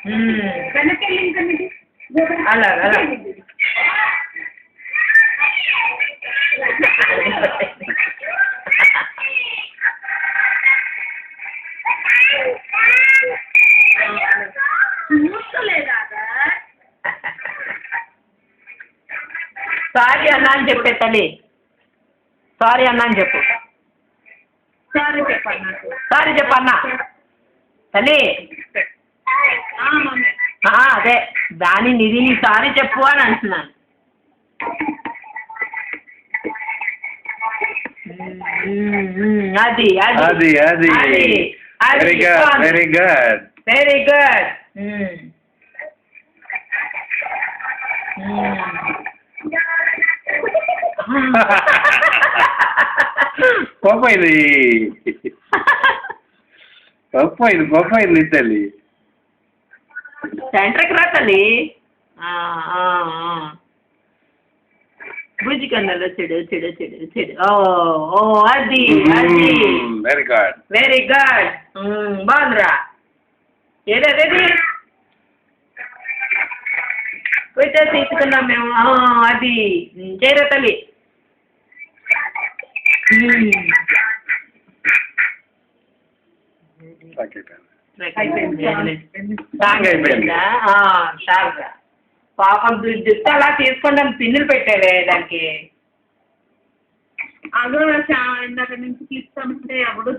అలాగే అలా సారీ అన్నా అని చెప్పే తల్లి, సారీ అన్నా అని చెప్పు, సారీ చెప్పన్నా తల్లి. అదే దాని నిధి నీ సారీ చెప్పు అని అంటున్నాను. అది అది అది very good very good very good. గొప్పది గొప్పది గొప్పది తల్లి. సెంటర్కి రా తల్లి. బుజ్జి కన్నులో చెడు చెడు చెడు చెడు. ఓ అది అది వెరీ గుడ్ వెరీ గుడ్. బాగుందిరా. ఏదేది పోయితే తీసుకున్నాం మేము. అది చేయరా తల్లి. పాపం జుట్టు అలా తీసుకుంటాం, పిన్నులు పెట్టాడే దానికి. అదో ఇందాక నుంచి తీసుకోమంటే ఎవడు